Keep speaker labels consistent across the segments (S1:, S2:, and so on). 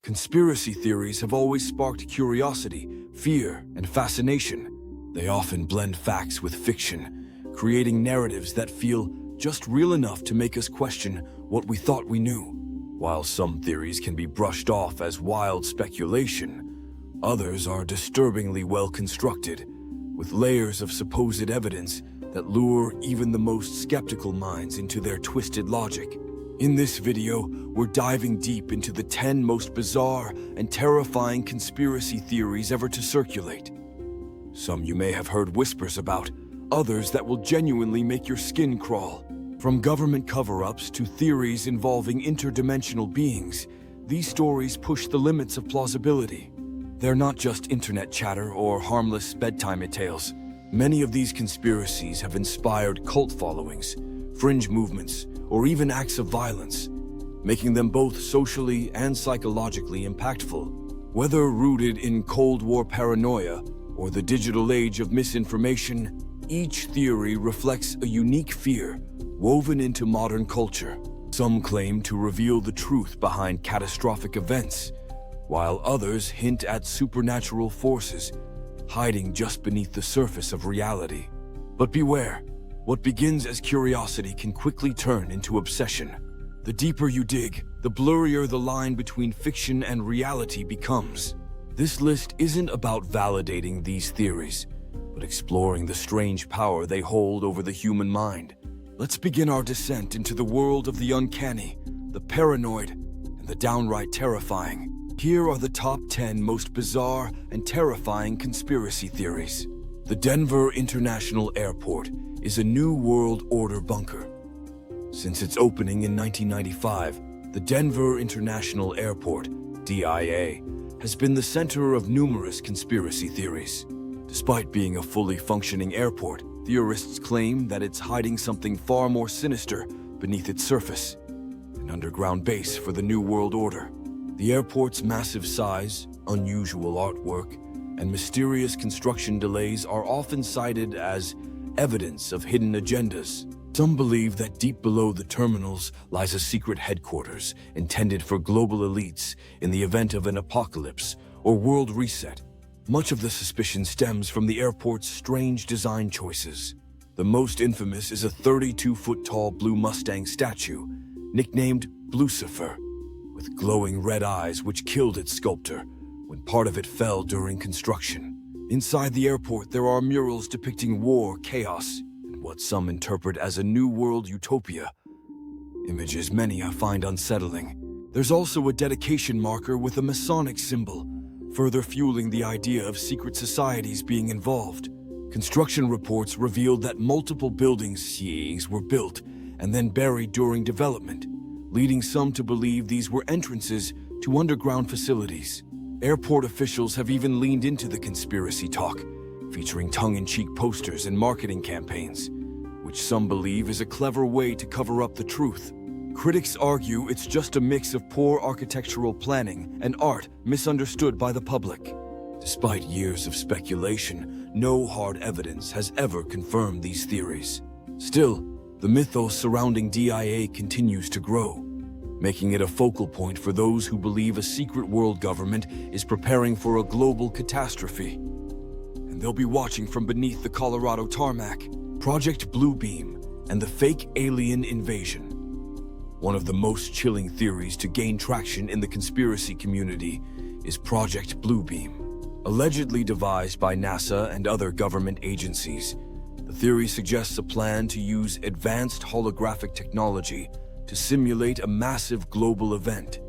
S1: Conspiracy theories have always sparked curiosity, fear, and fascination. They often blend facts with fiction, creating narratives that feel just real enough to make us question what we thought we knew. While some theories can be brushed off as wild speculation, others are disturbingly well constructed, with layers of supposed evidence that lure even the most skeptical minds into their twisted logic. In this video, we're diving deep into the 10 most bizarre and terrifying conspiracy theories ever to circulate. Some you may have heard whispers about, others that will genuinely make your skin crawl. From government cover-ups to theories involving interdimensional beings, these stories push the limits of plausibility. They're not just internet chatter or harmless bedtime tales. Many of these conspiracies have inspired cult followings, fringe movements, or even acts of violence, making them both socially and psychologically impactful. Whether rooted in Cold War paranoia or the digital age of misinformation, each theory reflects a unique fear woven into modern culture. Some claim to reveal the truth behind catastrophic events, while others hint at supernatural forces hiding just beneath the surface of reality. But beware, what begins as curiosity can quickly turn into obsession. The deeper you dig, the blurrier the line between fiction and reality becomes. This list isn't about validating these theories, but exploring the strange power they hold over the human mind. Let's begin our descent into the world of the uncanny, the paranoid, and the downright terrifying. Here are the top 10 most bizarre and terrifying conspiracy theories. The Denver International Airport is a New World Order bunker. Since its opening in 1995, the Denver International Airport, DIA, has been the center of numerous conspiracy theories. Despite being a fully functioning airport, theorists claim that it's hiding something far more sinister beneath its surface, an underground base for the New World Order. The airport's massive size, unusual artwork, and mysterious construction delays are often cited as evidence of hidden agendas. Some believe that deep below the terminals lies a secret headquarters intended for global elites in the event of an apocalypse or world reset. Much of the suspicion stems from the airport's strange design choices. The most infamous is a 32-foot-tall blue Mustang statue, nicknamed Blucifer, with glowing red eyes which killed its sculptor when part of it fell during construction. Inside the airport, there are murals depicting war, chaos, and what some interpret as a new world utopia. Images many find unsettling. There's also a dedication marker with a Masonic symbol, further fueling the idea of secret societies being involved. Construction reports revealed that multiple buildings were built and then buried during development, leading some to believe these were entrances to underground facilities. Airport officials have even leaned into the conspiracy talk, featuring tongue-in-cheek posters and marketing campaigns, which some believe is a clever way to cover up the truth. Critics argue it's just a mix of poor architectural planning and art misunderstood by the public. Despite years of speculation, no hard evidence has ever confirmed these theories. Still, the mythos surrounding DIA continues to grow, making it a focal point for those who believe a secret world government is preparing for a global catastrophe. And they'll be watching from beneath the Colorado tarmac. Project Bluebeam and the fake alien invasion. One of the most chilling theories to gain traction in the conspiracy community is Project Bluebeam. Allegedly devised by NASA and other government agencies, the theory suggests a plan to use advanced holographic technology to simulate a massive global event,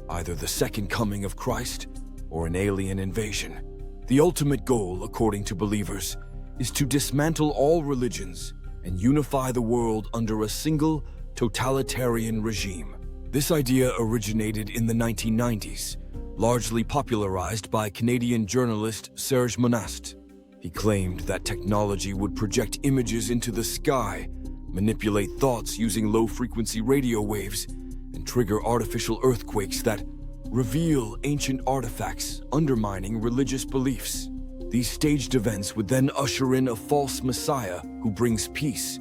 S1: either the second coming of Christ or an alien invasion. The ultimate goal, according to believers, is to dismantle all religions and unify the world under a single totalitarian regime. This idea originated in the 1990s, largely popularized by Canadian journalist Serge Monast. He claimed that technology would project images into the sky, manipulate thoughts using low-frequency radio waves, and trigger artificial earthquakes that reveal ancient artifacts, undermining religious beliefs. These staged events would then usher in a false messiah who brings peace,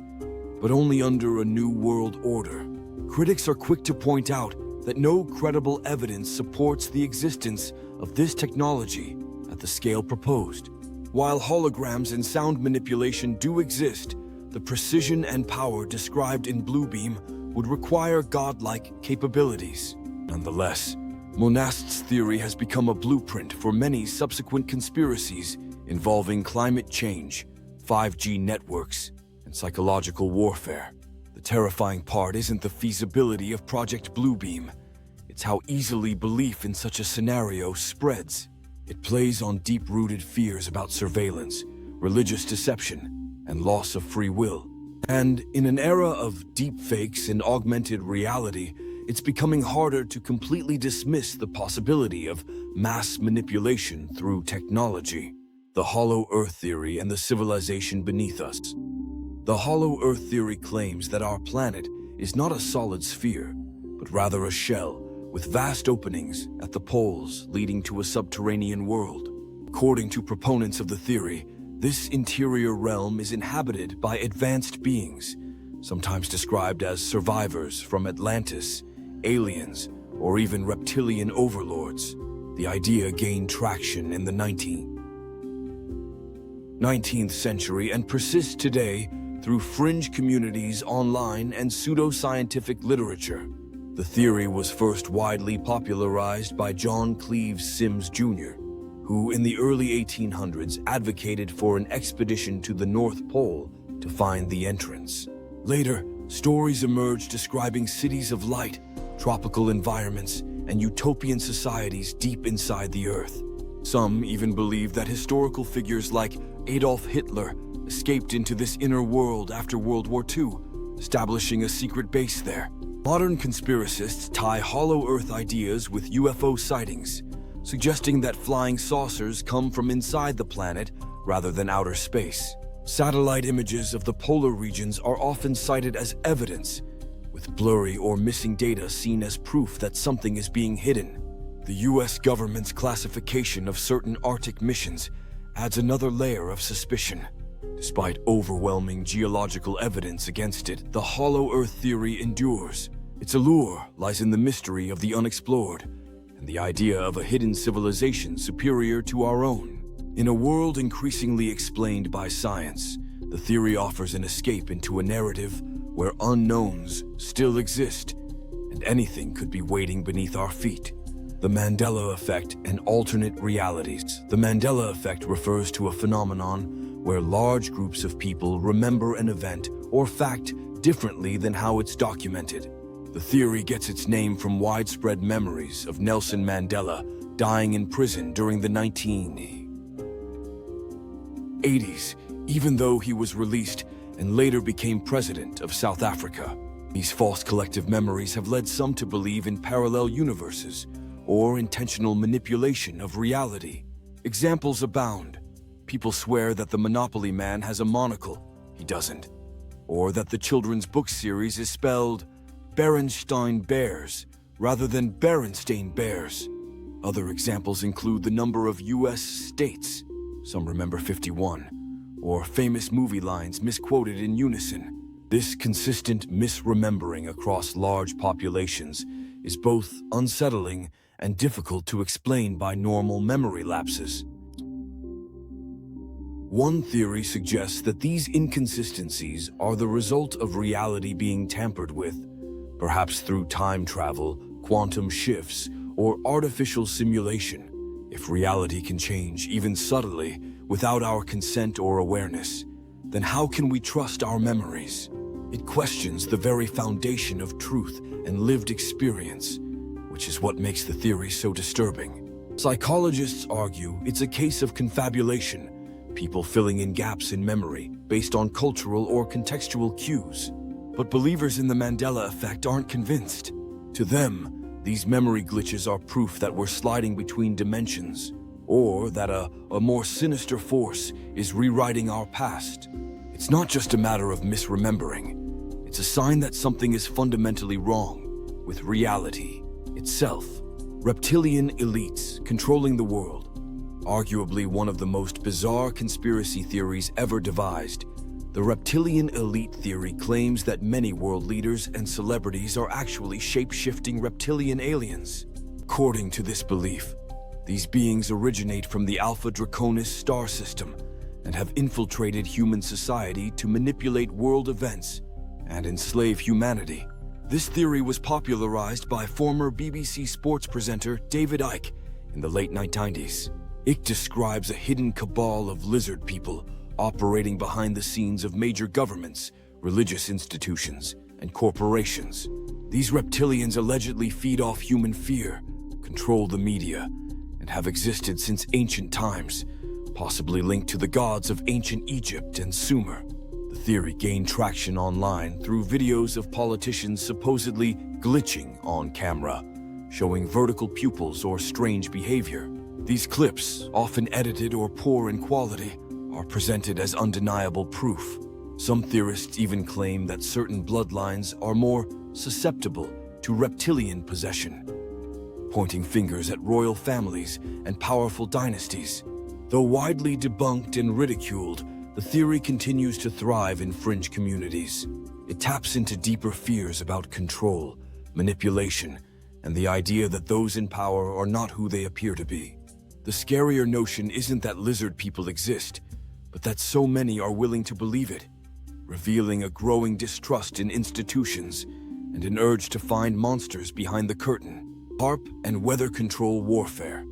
S1: but only under a new world order. Critics are quick to point out that no credible evidence supports the existence of this technology at the scale proposed. While holograms and sound manipulation do exist, the precision and power described in Bluebeam would require godlike capabilities. Nonetheless, Monast's theory has become a blueprint for many subsequent conspiracies involving climate change, 5G networks, and psychological warfare. The terrifying part isn't the feasibility of Project Bluebeam. It's how easily belief in such a scenario spreads. It plays on deep-rooted fears about surveillance, religious deception, and loss of free will. And in an era of deepfakes and augmented reality, it's becoming harder to completely dismiss the possibility of mass manipulation through technology. The Hollow Earth theory and the civilization beneath us. The Hollow Earth theory claims that our planet is not a solid sphere, but rather a shell with vast openings at the poles leading to a subterranean world. According to proponents of the theory, this interior realm is inhabited by advanced beings, sometimes described as survivors from Atlantis, aliens, or even reptilian overlords. The idea gained traction in the 19th century and persists today through fringe communities online and pseudoscientific literature. The theory was first widely popularized by John Cleves Sims Jr., who in the early 1800s advocated for an expedition to the North Pole to find the entrance. Later, stories emerged describing cities of light, tropical environments, and utopian societies deep inside the Earth. Some even believe that historical figures like Adolf Hitler escaped into this inner world after World War II, establishing a secret base there. Modern conspiracists tie Hollow Earth ideas with UFO sightings, suggesting that flying saucers come from inside the planet rather than outer space. Satellite images of the polar regions are often cited as evidence, with blurry or missing data seen as proof that something is being hidden. The US government's classification of certain Arctic missions adds another layer of suspicion. Despite overwhelming geological evidence against it, the Hollow Earth theory endures. Its allure lies in the mystery of the unexplored, and the idea of a hidden civilization superior to our own. In a world increasingly explained by science, the theory offers an escape into a narrative where unknowns still exist, and anything could be waiting beneath our feet. The Mandela Effect and alternate realities. The Mandela Effect refers to a phenomenon where large groups of people remember an event or fact differently than how it's documented. The theory gets its name from widespread memories of Nelson Mandela dying in prison during the 1980s, even though he was released and later became president of South Africa. These false collective memories have led some to believe in parallel universes or intentional manipulation of reality. Examples abound. People swear that the Monopoly Man has a monocle. He doesn't. Or that the children's book series is spelled Berenstein Bears rather than Berenstain Bears. Other examples include the number of US states, some remember 51, or famous movie lines misquoted in unison. This consistent misremembering across large populations is both unsettling and difficult to explain by normal memory lapses. One theory suggests that these inconsistencies are the result of reality being tampered with, perhaps through time travel, quantum shifts, or artificial simulation. If reality can change, even subtly, without our consent or awareness, then how can we trust our memories? It questions the very foundation of truth and lived experience, which is what makes the theory so disturbing. Psychologists argue it's a case of confabulation, people filling in gaps in memory based on cultural or contextual cues. But believers in the Mandela Effect aren't convinced. To them, these memory glitches are proof that we're sliding between dimensions, or that a more sinister force is rewriting our past. It's not just a matter of misremembering. It's a sign that something is fundamentally wrong with reality itself. Reptilian elites controlling the world. Arguably one of the most bizarre conspiracy theories ever devised. The reptilian elite theory claims that many world leaders and celebrities are actually shape-shifting reptilian aliens. According to this belief, these beings originate from the Alpha Draconis star system and have infiltrated human society to manipulate world events and enslave humanity. This theory was popularized by former BBC sports presenter David Icke in the late 1990s. Icke describes a hidden cabal of lizard people operating behind the scenes of major governments, religious institutions, and corporations. These reptilians allegedly feed off human fear, control the media, and have existed since ancient times, possibly linked to the gods of ancient Egypt and Sumer. The theory gained traction online through videos of politicians supposedly glitching on camera, showing vertical pupils or strange behavior. These clips, often edited or poor in quality, are presented as undeniable proof. Some theorists even claim that certain bloodlines are more susceptible to reptilian possession, pointing fingers at royal families and powerful dynasties. Though widely debunked and ridiculed, the theory continues to thrive in fringe communities. It taps into deeper fears about control, manipulation, and the idea that those in power are not who they appear to be. The scarier notion isn't that lizard people exist, but that so many are willing to believe it, revealing a growing distrust in institutions and an urge to find monsters behind the curtain. HAARP and weather control warfare.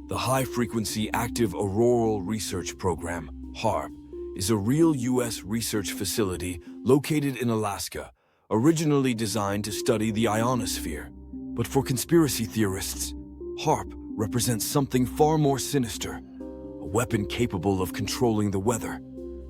S1: The High-Frequency Active Auroral Research Program, HAARP, is a real U.S. research facility located in Alaska, originally designed to study the ionosphere. But for conspiracy theorists, HAARP represents something far more sinister, a weapon capable of controlling the weather,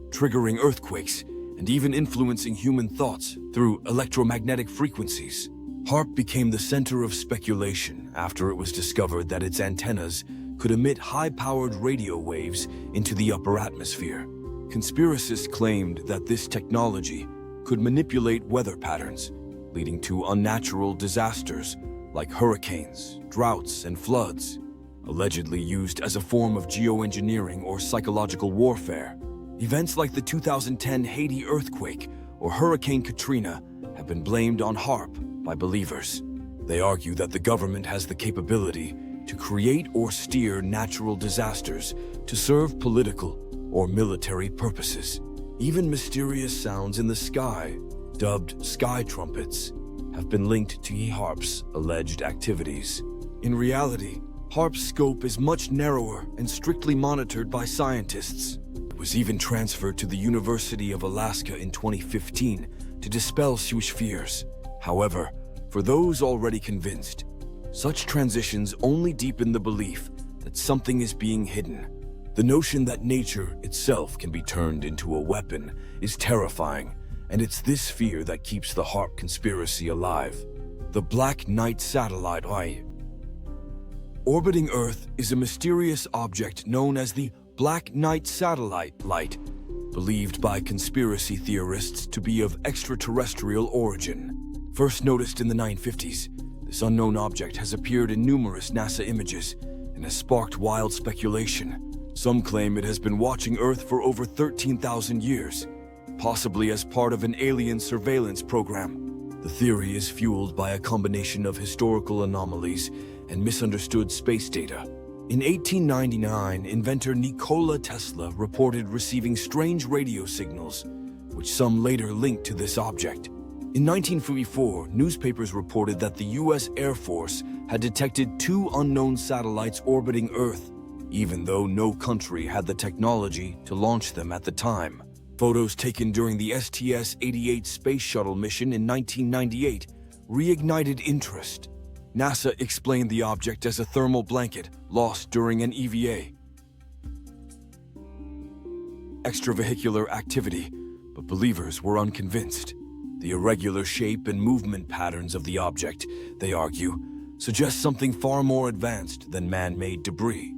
S1: triggering earthquakes, and even influencing human thoughts through electromagnetic frequencies. HAARP became the center of speculation after it was discovered that its antennas could emit high-powered radio waves into the upper atmosphere. Conspiracists claimed that this technology could manipulate weather patterns, leading to unnatural disasters like hurricanes, droughts, and floods, allegedly used as a form of geoengineering or psychological warfare. Events like the 2010 Haiti earthquake or Hurricane Katrina have been blamed on HAARP by believers. They argue that the government has the capability to create or steer natural disasters to serve political or military purposes. Even mysterious sounds in the sky, dubbed sky trumpets, have been linked to HAARP's alleged activities. In reality, HAARP's scope is much narrower and strictly monitored by scientists. It was even transferred to the University of Alaska in 2015 to dispel such fears. However, for those already convinced, such transitions only deepen the belief that something is being hidden. The notion that nature itself can be turned into a weapon is terrifying, and it's this fear that keeps the HAARP conspiracy alive. The Black Knight satellite orbiting Earth is a mysterious object known as the Black Knight satellite light, believed by conspiracy theorists to be of extraterrestrial origin. First noticed in the 1950s, this unknown object has appeared in numerous NASA images and has sparked wild speculation. Some claim it has been watching Earth for over 13,000 years, possibly as part of an alien surveillance program. The theory is fueled by a combination of historical anomalies and misunderstood space data. In 1899, inventor Nikola Tesla reported receiving strange radio signals, which some later linked to this object. In 1944, newspapers reported that the U.S. Air Force had detected 2 unknown satellites orbiting Earth, even though no country had the technology to launch them at the time. Photos taken during the STS-88 space shuttle mission in 1998 reignited interest. NASA explained the object as a thermal blanket lost during an EVA extravehicular activity, but believers were unconvinced. The irregular shape and movement patterns of the object, they argue, suggest something far more advanced than man-made debris.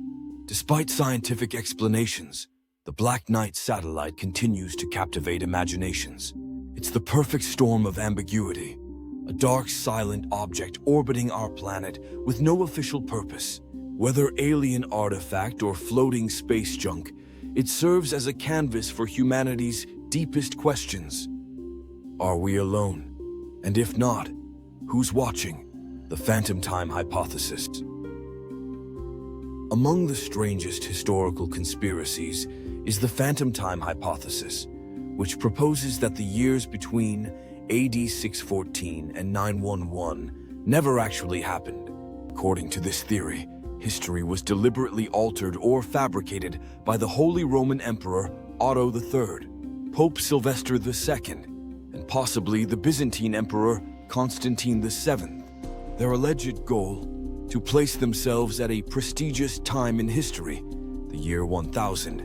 S1: Despite scientific explanations, the Black Knight satellite continues to captivate imaginations. It's the perfect storm of ambiguity, a dark, silent object orbiting our planet with no official purpose. Whether alien artifact or floating space junk, it serves as a canvas for humanity's deepest questions. Are we alone? And if not, who's watching? The phantom time hypothesis. Among the strangest historical conspiracies is the phantom time hypothesis, which proposes that the years between AD 614 and 911 never actually happened. According to this theory, history was deliberately altered or fabricated by the Holy Roman Emperor Otto III, Pope Sylvester II, and possibly the Byzantine Emperor Constantine VII. Their alleged goal: to place themselves at a prestigious time in history, the year 1000,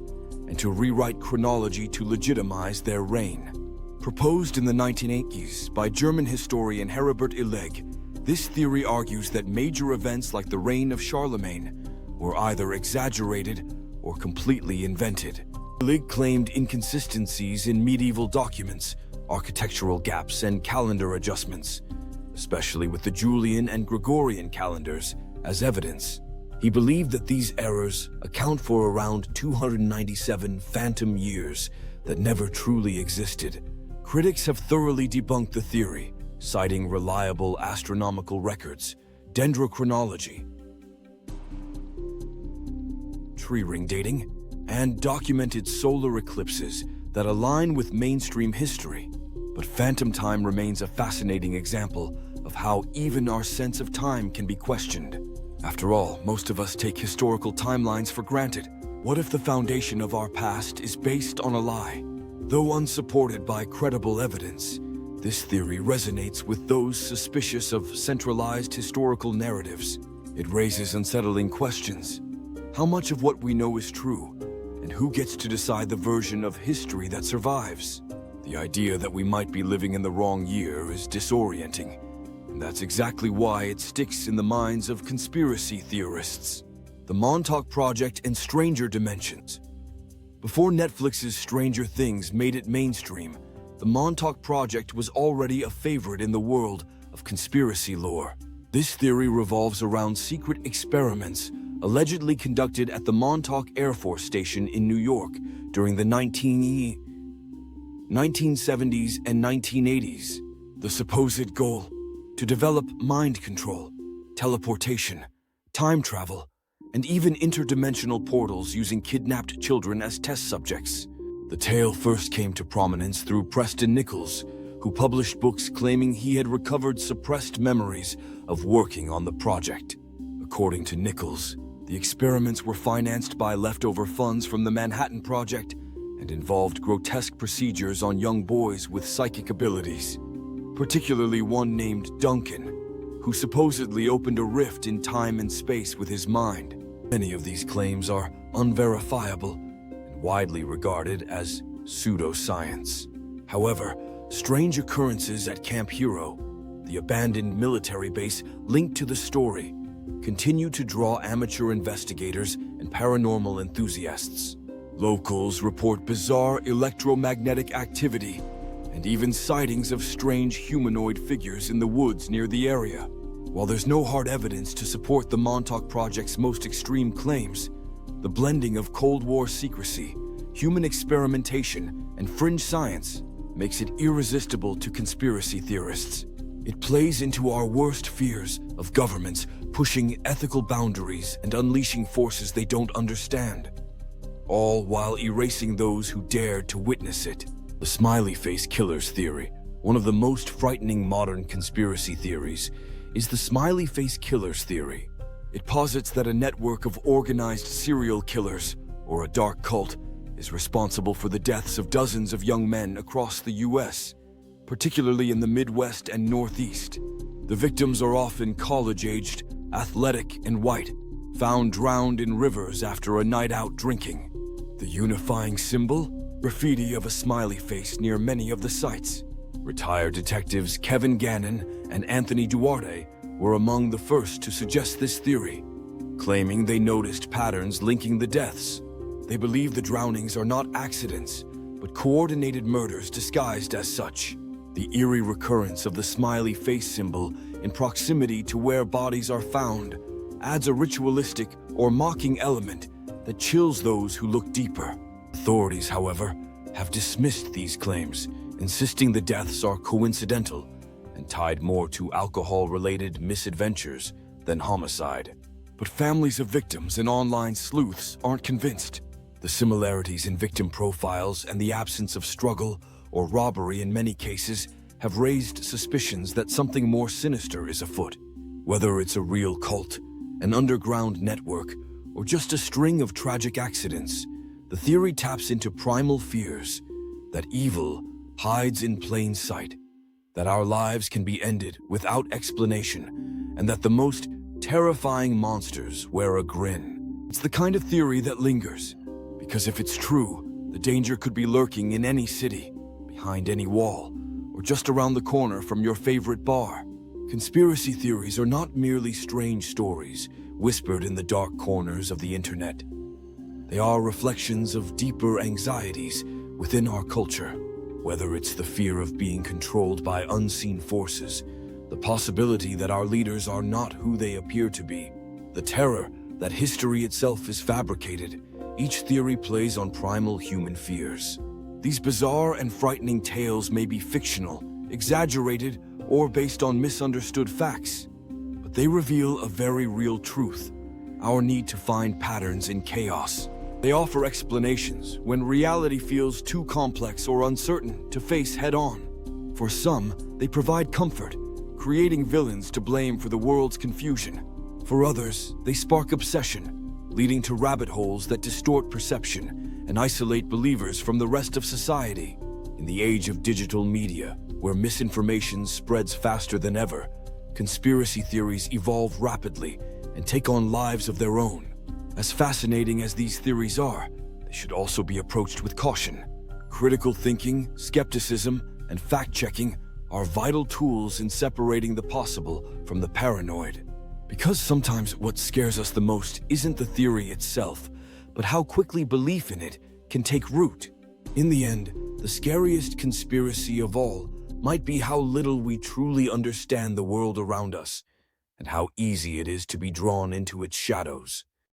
S1: and to rewrite chronology to legitimize their reign. Proposed in the 1980s by German historian Heribert Illeg, this theory argues that major events like the reign of Charlemagne were either exaggerated or completely invented. Illeg claimed inconsistencies in medieval documents, architectural gaps, and calendar adjustments, especially with the Julian and Gregorian calendars, as evidence. He believed that these errors account for around 297 phantom years that never truly existed. Critics have thoroughly debunked the theory, citing reliable astronomical records, dendrochronology, tree ring dating, and documented solar eclipses that align with mainstream history. But phantom time remains a fascinating example of how even our sense of time can be questioned. After all, most of us take historical timelines for granted. What if the foundation of our past is based on a lie? Though unsupported by credible evidence, this theory resonates with those suspicious of centralized historical narratives. It raises unsettling questions. How much of what we know is true? And who gets to decide the version of history that survives? The idea that we might be living in the wrong year is disorienting. And that's exactly why it sticks in the minds of conspiracy theorists. The Montauk Project and Stranger Dimensions. Before Netflix's Stranger Things made it mainstream, the Montauk Project was already a favorite in the world of conspiracy lore. This theory revolves around secret experiments allegedly conducted at the Montauk Air Force Station in New York during the 1970s and 1980s. The supposed goal: to develop mind control, teleportation, time travel, and even interdimensional portals using kidnapped children as test subjects. The tale first came to prominence through Preston Nichols, who published books claiming he had recovered suppressed memories of working on the project. According to Nichols, the experiments were financed by leftover funds from the Manhattan Project and involved grotesque procedures on young boys with psychic abilities, particularly one named Duncan, who supposedly opened a rift in time and space with his mind. Many of these claims are unverifiable and widely regarded as pseudoscience. However, strange occurrences at Camp Hero, the abandoned military base linked to the story, continue to draw amateur investigators and paranormal enthusiasts. Locals report bizarre electromagnetic activity and even sightings of strange humanoid figures in the woods near the area. While there's no hard evidence to support the Montauk Project's most extreme claims, the blending of Cold War secrecy, human experimentation, and fringe science makes it irresistible to conspiracy theorists. It plays into our worst fears of governments pushing ethical boundaries and unleashing forces they don't understand, all while erasing those who dared to witness it. The smiley face killer's theory, one of the most frightening modern conspiracy theories, is the smiley face killer's theory. It posits that a network of organized serial killers, or a dark cult, is responsible for the deaths of dozens of young men across the US, particularly in the Midwest and Northeast. The victims are often college-aged, athletic, and white, found drowned in rivers after a night out drinking. The unifying symbol? Graffiti of a smiley face near many of the sites. Retired detectives Kevin Gannon and Anthony Duarte were among the first to suggest this theory, claiming they noticed patterns linking the deaths. They believe the drownings are not accidents, but coordinated murders disguised as such. The eerie recurrence of the smiley face symbol in proximity to where bodies are found adds a ritualistic or mocking element that chills those who look deeper. Authorities, however, have dismissed these claims, insisting the deaths are coincidental and tied more to alcohol-related misadventures than homicide. But families of victims and online sleuths aren't convinced. The similarities in victim profiles and the absence of struggle or robbery in many cases have raised suspicions that something more sinister is afoot. Whether it's a real cult, an underground network, or just a string of tragic accidents, the theory taps into primal fears that evil hides in plain sight, that our lives can be ended without explanation, and that the most terrifying monsters wear a grin. It's the kind of theory that lingers, because if it's true, the danger could be lurking in any city, behind any wall, or just around the corner from your favorite bar. Conspiracy theories are not merely strange stories whispered in the dark corners of the internet. They are reflections of deeper anxieties within our culture, whether it's the fear of being controlled by unseen forces, the possibility that our leaders are not who they appear to be, the terror that history itself is fabricated. Each theory plays on primal human fears. These bizarre and frightening tales may be fictional, exaggerated, or based on misunderstood facts, but they reveal a very real truth: our need to find patterns in chaos. They offer explanations when reality feels too complex or uncertain to face head-on. For some, they provide comfort, creating villains to blame for the world's confusion. For others, they spark obsession, leading to rabbit holes that distort perception and isolate believers from the rest of society. In the age of digital media, where misinformation spreads faster than ever, conspiracy theories evolve rapidly and take on lives of their own. As fascinating as these theories are, they should also be approached with caution. Critical thinking, skepticism, and fact-checking are vital tools in separating the possible from the paranoid. Because sometimes what scares us the most isn't the theory itself, but how quickly belief in it can take root. In the end, the scariest conspiracy of all might be how little we truly understand the world around us, and how easy it is to be drawn into its shadows.